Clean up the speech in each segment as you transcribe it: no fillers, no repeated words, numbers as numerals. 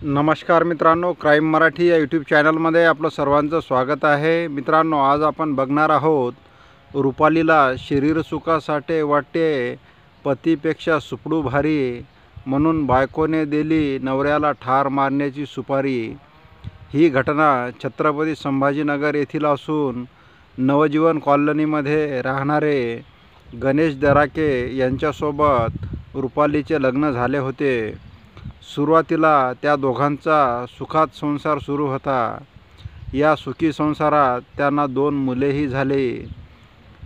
नमस्कार मित्रांनो, क्राईम मराठी या यूट्यूब चॅनलमध्ये आपलं सर्वांचं स्वागत आहे। मित्रांनो, आज आपण बघणार आहोत रुपालीला शरीर सुखासाठी वाटते पतीपेक्षा सुपडू भारी, म्हणून बायकोने दिली नवऱ्याला ठार मारण्याची सुपारी। ही घटना छत्रपती संभाजीनगर येथील असून नवजीवन कॉलनीमध्ये राहणारे गणेश दराके यांच्यासोबत रुपालीचे लग्न झाले होते। सुरुवातीला त्या दोघांचा सुखात संसार सुरू होता। या सुखी संसारात त्यांना 2 मुलेही झाले,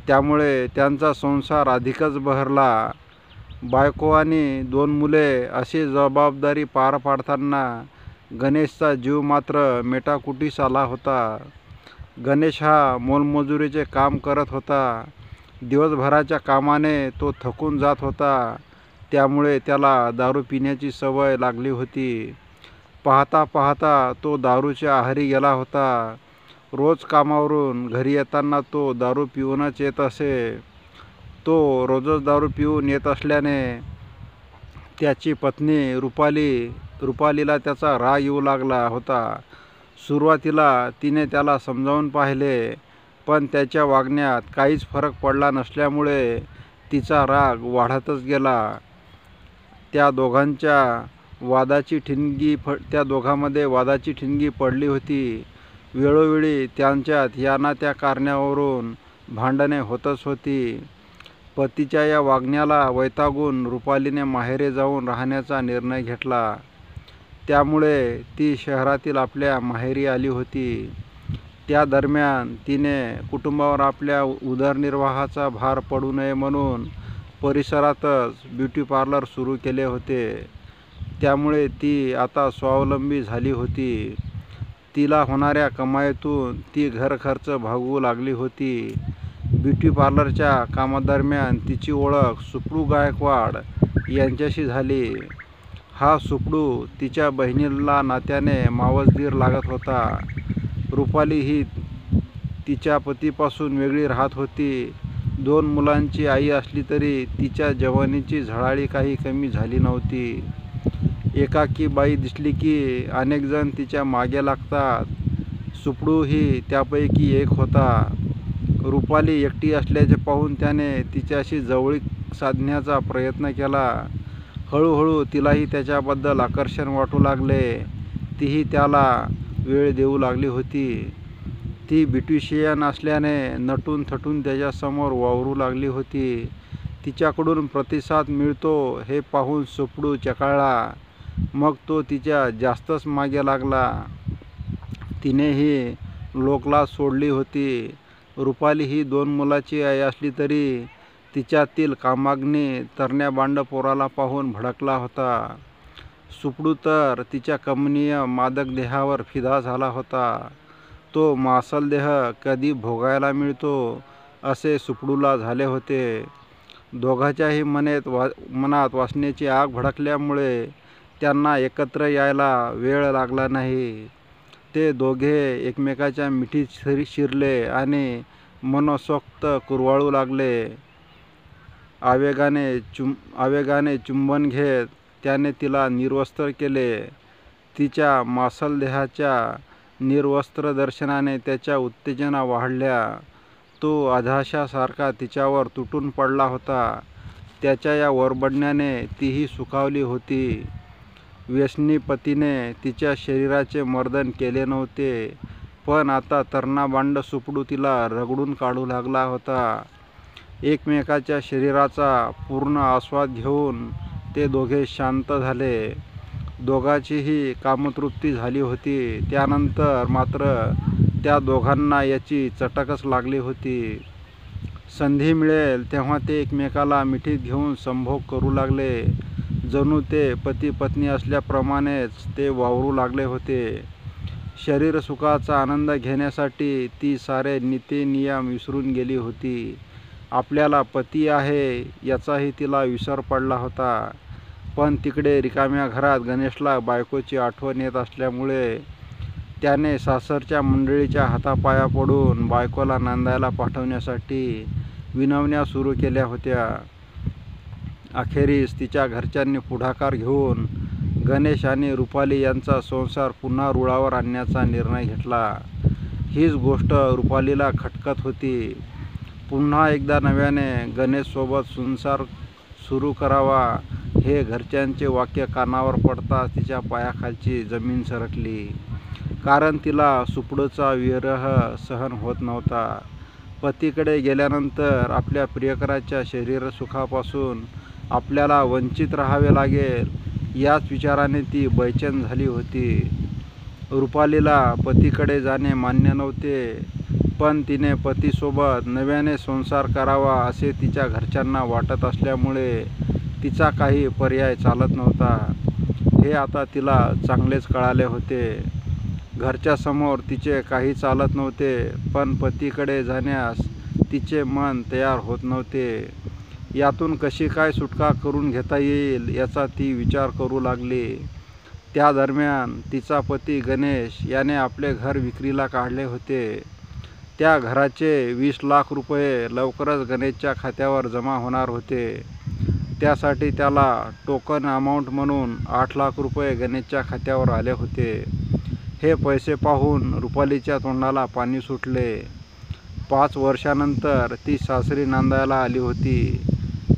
त्यामुळे त्यांचा संसार अधिकच बहरला। बायको आणि 2 मुले अशी जबाबदारी पार पाडताना गणेशचा जीव मात्र मेटाकुटीस आला होता। गणेश हा मोलमजुरीचे काम करत होता। दिवसभराच्या कामाने तो थकून जात होता, त्यामुळे त्याला दारू पिण्याची सवय लागली होती। पाहता पाहता तो दारूच्या आहारी गेला होता। रोज कामावरून घरी येताना तो दारू पिऊनच येत असे। तो रोजच दारू पिऊन येत असल्याने त्याची पत्नी रुपालीला त्याचा राग येऊ लागला होता। सुरुवातीला तिने त्याला समजावून पाहिले, पण त्याच्या वागण्यात काहीच फरक पडला नसल्यामुळे तिचा राग वाढतच गेला। त्या दोघांमध्ये वादाची ठिणगी पडली होती। वेळोवेळी त्यांच्यात या ना त्या कारणावरून भांडणे होतच होती। पतीच्या या वागण्याला वैतागून रुपालीने माहेरी जाऊन राहण्याचा निर्णय घेतला। त्यामुळे ती शहरातील आपल्या माहेरी आली होती। त्या दरम्यान तिने कुटुंबावर आपल्या उदरनिर्वाहाचा भार पडू नये म्हणून परिसरातच ब्युटी पार्लर सुरू केले होते। त्यामुळे ती आता स्वावलंबी झाली होती। तिला होणाऱ्या कमाईतून ती घर खर्च भागवू लागली होती। ब्युटी पार्लरच्या कामादरम्यान तिची ओळख सुपडू गायकवाड यांच्याशी झाली। हा सुपडू तिच्या बहिणीला नात्याने मावसदीर लागत होता। रुपाली ही तिच्या पतीपासून वेगळी राहत होती। 2 मुलांची आई असली तरी तिच्या जवानीची झळाळी काही कमी झाली नव्हती। एकाकी बाई दिसली की अनेक जण तिच्या मागे लागतात। सुपडू ही त्यापैकी एक होता। रुपाली एकटी असल्याचे पाहून त्याने तिच्याशी जवळीक साधण्याचा प्रयत्न केला। हळूहळू तिलाही त्याच्याबद्दल आकर्षण वाटू लागले। तीही त्याला वेळ देऊ लागली होती। ती ब्युटिशियन असल्याने नटून थटून त्याच्यासमोर वावरू लागली होती। तिच्याकडून प्रतिसाद मिळतो हे पाहून सुपडू चकाळला। मग तो तिच्या जास्तच मागे लागला। तिनेही लोकलाज सोडली होती। रुपाली ही 2 मुलाची आई असली तरी तिच्यातील कामाग्नी तरण्या बांड पोराला पाहून भडकला होता। सुपडू तर तिच्या कमनीय मादक देहावर फिदा झाला होता। तो मांसल देह कधी भोगायला मिळतो असे सुपडूला झाले होते। दोघांच्याही मनात वासनेची आग भडकल्यामुळे त्यांना एकत्र यायला वेळ लागला नाही। ते दोघे एकमेकाच्या मिठीत शिरले आणि मनसोक्त कुरवाळू लागले। आवेगाने चुंबन घेत त्याने तिला निर्वस्त्र केले। तिच्या मांसल देहाच्या निर्वस्त्र दर्शनाने त्याच्या उत्तेजना वाढल्या। तो अधाशासारखा तिच्यावर तुटून पडला होता। त्याच्या या वरबडण्याने तीही सुखावली होती। व्यसनी पतीने तिच्या शरीराचे मर्दन केले नव्हते, पण आता तरणाबांड सुपडू तिला रगडून काढू लागला होता। एकमेकाच्या शरीराचा पूर्ण आस्वाद घेऊन ते दोघे शांत झाले। दोघांचीही कामतृप्ती झाली होती। त्यानंतर मात्र त्या दोघांना याची चटकच लागली होती। संधी मिळेल तेव्हा ते एकमेकाला मिठीत घेऊन संभोग करू लागले। जणू ते पती पत्नी असल्याप्रमाणेच ते वावरू लागले होते। शरीर सुखाचा आनंद घेण्यासाठी ती सारे नीती नियम विसरून गेली होती। आपल्याला पती आहे याचाही तिला विसर पडला होता। पण तिकडे रिकाम्या घरात गणेशला बायकोची आठवण येत असल्यामुळे त्याने सासरच्या मंडळीच्या हातापाया पडून बायकोला नांदायला पाठवण्यासाठी विनवण्या सुरू केल्या होत्या। अखेरीस तिच्या घरच्यांनी पुढाकार घेऊन गणेश आणि रुपाली यांचा संसार पुन्हा रुळावर आणण्याचा निर्णय घेतला. हीच गोष्ट रुपालीला खटकत होती. पुन्हा एकदा नव्याने गणेशसोबत संसार सुरू करावा हे घरच्यांचे वाक्य कानावर पडताच तिच्या पायाखालची जमीन सरकली. कारण तिला सुपडूचा विरह सहन होत नव्हता. पतीकडे गेल्यानंतर आपल्या प्रियकराच्या शरीरसुखापासून आपल्याला वंचित राहावे लागेल याच विचाराने ती बेचैन झाली होती. रुपालीला पतीकडे जाणे मान्य नव्हते, पण तिने पतीसोबत नव्याने संसार करावा असे तिच्या घरच्यांना वाटत असल्यामुळे तिचा काही पर्याय चालत नव्हता. हे आता तिला चांगलेच कळाले होते. घरच्यासमोर तिचे काही चालत नव्हते, पण पतीकडे जाण्यास तिचे मन तयार होत नव्हते. यातून कशी काय सुटका करून घेता येईल याचा ती विचार करू लागली. त्या दरम्यान तिचा पती गणेश याने आपले घर विक्रीला काढले होते. त्या घराचे 20 लाख रुपये लवकरच गणेशच्या खात्यावर जमा होणार होते. त्यासाठी त्याला टोकन अमाऊंट म्हणून 8 लाख रुपये गणेशच्या खात्यावर आले होते. हे पैसे पाहून रुपालीच्या तोंडाला पाणी सुटले. 5 वर्षानंतर ती सासरी नांदायला आली होती.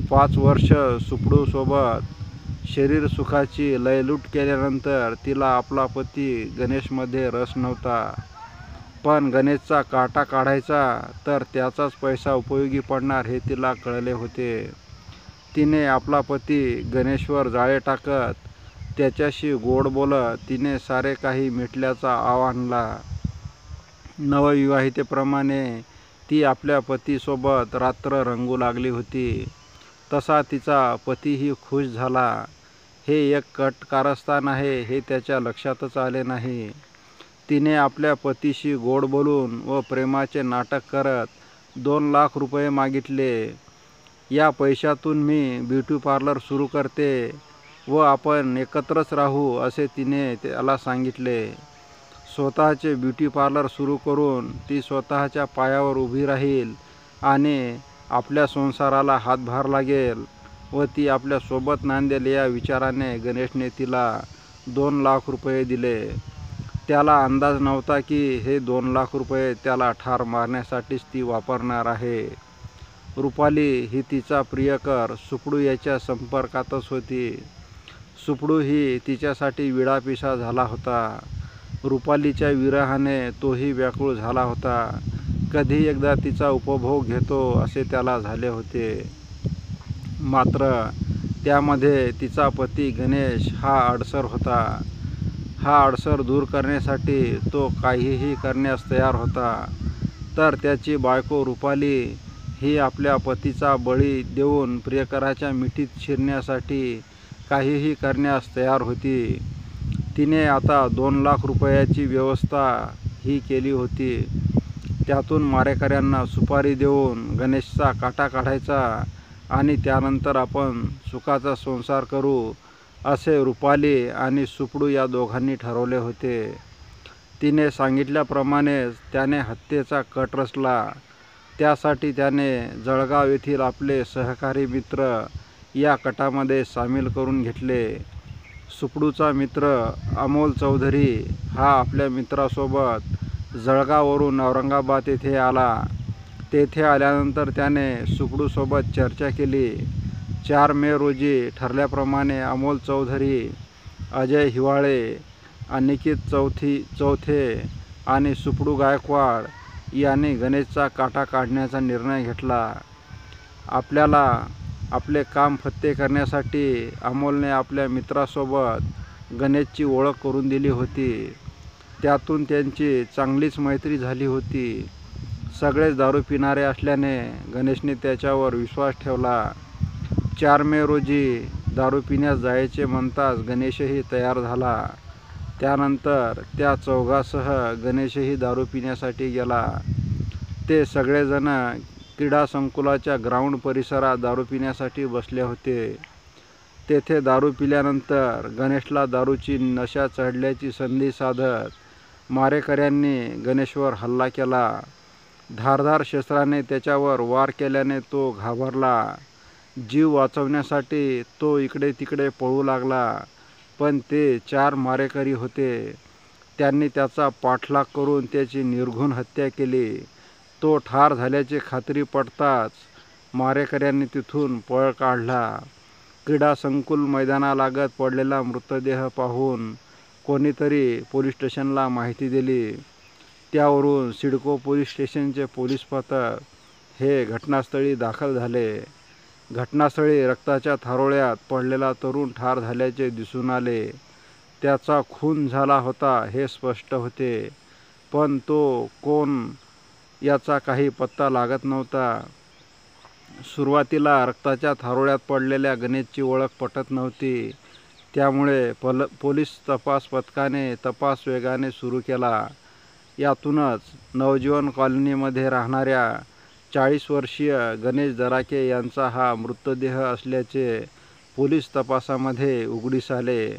5 वर्ष सुपडूसोबत शरीरसुखाची लयलूट केल्यानंतर तिला आपला पती गणेशमध्ये रस नव्हता. पण गणेशचा काटा काढायचा तर त्याचाच पैसा उपयोगी पडणार हे तिला कळले होते. तिने आपला पती गणेशवर जाळे टाकत त्याच्याशी गोड बोलत तिने सारे काही मिटल्याचा आव आणला. नवविवाहितेप्रमाणे ती आपल्या पतीसोबत रात्र रंगू लागली होती. तसा तिचा पतीही खुश झाला. हे एक कट कारस्थान आहे हे त्याच्या लक्षातच आले नाही. तिने आपल्या पतीशी गोड बोलून व प्रेमाचे नाटक करत 2 लाख रुपये मागितले. या पैशातून मी ब्युटी पार्लर सुरू करते व आपण एकत्रच राहू असे तिने त्याला सांगितले. स्वतःचे ब्युटी पार्लर सुरू करून ती स्वतःच्या पायावर उभी राहील आणि आपल्या संसाराला हातभार लागेल व ती आपल्यासोबत नांदेल या विचाराने गणेशने तिला 2 लाख रुपये दिले. त्याला अंदाज नव्हता की हे 2 लाख रुपये त्याला ठार मारण्यासाठीच ती वापरणार आहे. रुपाली ही तिचा प्रियकर सुपडू याच्या संपर्कातच होती. सुपडू ही तिच्यासाठी विडापिसा झाला होता. रुपालीच्या विरहाने तोही व्याकुळ झाला होता. कधी एकदा तिचा उपभोग घेतो असे त्याला झाले होते. मात्र त्यामध्ये तिचा पती गणेश हा अडसर होता. हा अडसर दूर करण्यासाठी तो काहीही करण्यास तयार होता. तर त्याची बायको रुपाली ही आपल्या पतीचा बळी देऊन प्रियकराच्या मिठीत शिरण्यासाठी काहीही करण्यास तयार होती. तिने आता 2 लाख रुपयाची व्यवस्था ही केली होती. त्यातून मारेकऱ्यांना सुपारी देऊन गणेशचा काटा काढायचा आणि त्यानंतर आपण सुखाचा संसार करू असे रुपाली आणि सुपडू या दोघांनी ठरवले होते. तिने सांगितल्याप्रमाणेच त्याने हत्येचा कट रचला. त्यासाठी त्याने जळगाव येथील आपले सहकारी मित्र या कटामध्ये सामील करून घेतले. सुपडूचा मित्र अमोल चौधरी हा आपल्या मित्रासोबत जळगाववरून औरंगाबाद येथे आला. तेथे आल्यानंतर त्याने सुपडूसोबत चर्चा केली. 4 मे रोजी ठरल्याप्रमाणे अमोल चौधरी, अजय हिवाळे, अनिकेत चौथे आणि सुपडू गायकवाड यांनी गणेशचा काटा काढण्याचा निर्णय घेतला. आपल्याला आपले काम फत्ते करण्यासाठी अमोलने आपल्या मित्रासोबत गणेशची ओळख करून दिली होती. त्यातून त्यांची चांगलीच मैत्री झाली होती. सगळेच दारू पिणारे असल्याने गणेशने त्याच्यावर विश्वास ठेवला. 4 मे रोजी दारू पिण्यास जायचे म्हणताच गणेशही तयार झाला. त्यानंतर त्या चौघासह गणेशही दारू पिण्यासाठी गेला. ते सगळेजण क्रीडा संकुलाच्या ग्राउंड परिसरात दारू पिण्यासाठी बसले होते. तेथे दारू पिल्यानंतर गणेशला दारूची नशा चढल्याची संधी साधत मारेकऱ्यांनी गणेशवर हल्ला केला. धारदार शस्त्राने त्याच्यावर वार केल्याने तो घाबरला. जीव वाचवण्यासाठी तो इकडे तिकडे पळू लागला. पण ते 4 मारेकरी होते. त्यांनी त्याचा पाठलाग करून त्याची निर्घृण हत्या केली. तो ठार झाल्याची खात्री पटताच मारेकऱ्यांनी तिथून पळ काढला. क्रीडा संकुल मैदानालागत पडलेला मृतदेह पाहून कोणीतरी पोलीस स्टेशनला माहिती दिली. त्यावरून सिडको पोलीस स्टेशनचे पोलीस पथक हे घटनास्थळी दाखल झाले. घटनास्थळी रक्ताच्या थारोळ्यात पडलेला तरुण ठार झाल्याचे दिसून आले. त्याचा खून झाला होता हे स्पष्ट होते, पण तो कोण याचा काही पत्ता लागत नव्हता. सुरुवातीला रक्ताच्या थारोळ्यात पडलेल्या गणेशची ओळख पटत नव्हती. त्यामुळे पोलीस तपास पथकाने तपास वेगाने सुरू केला. यातूनच नवजीवन कॉलनीमध्ये राहणाऱ्या 40 वर्षीय गणेश दराके यांचा हा मृतदेह असल्याचे पोलीस तपासामध्ये उघडीस आले.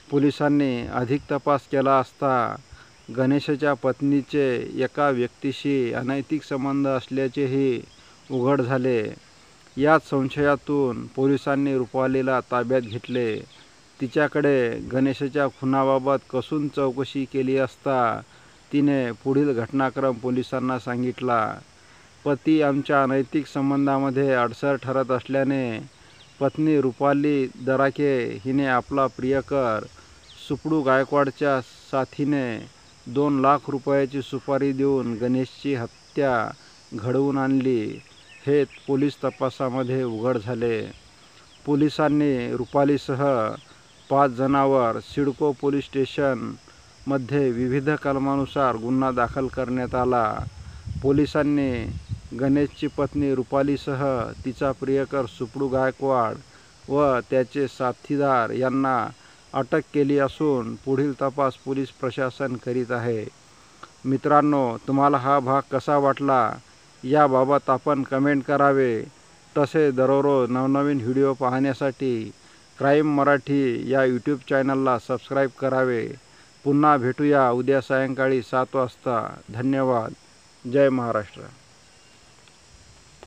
पोलिसांनी अधिक तपास केला असता गणेशच्या पत्नीचे एका व्यक्तीशी अनैतिक संबंध असल्याचेही उघड झाले. याच संशयातून पोलिसांनी रुपालीला ताब्यात घेतले. तिच्याकडे गणेशच्या खुनाबाबत कसून चौकशी केली असता तिने पुढील घटनाक्रम पोलिसांना सांगितला. पती आमच्या अनैतिक संबंधामध्ये अडसर ठरत असल्याने पत्नी रुपाली दराके हिने आपला प्रियकर सुपडू गायकवाडच्या साथीने 2 लाख रुपयाची सुपारी देऊन गणेशची हत्या घडवून आणली हे पोलीस तपासामध्ये उघड झाले. पोलिसांनी रुपालीसह 5 जणांवर सिडको पोलीस स्टेशनमध्ये विविध कलमानुसार गुन्हा दाखल करण्यात आला. पोलिसांनी गणेशची पत्नी रुपालीसह तिचा प्रियकर सुपडू गायकवाड व त्याचे साथीदार यांना अटक केली असून पुढील तपास पोलीस प्रशासन करीत आहे. मित्रांनो, तुम्हाला हा भाग कसा वाटला याबाबत आपण कमेंट करावे. तसे दररोज नवनवीन व्हिडिओ पाहण्यासाठी क्राईम मराठी या यूट्यूब चॅनलला सबस्क्राईब करावे. पुन्हा भेटूया उद्या सायंकाळी 7 वाजता. धन्यवाद. जय महाराष्ट्र.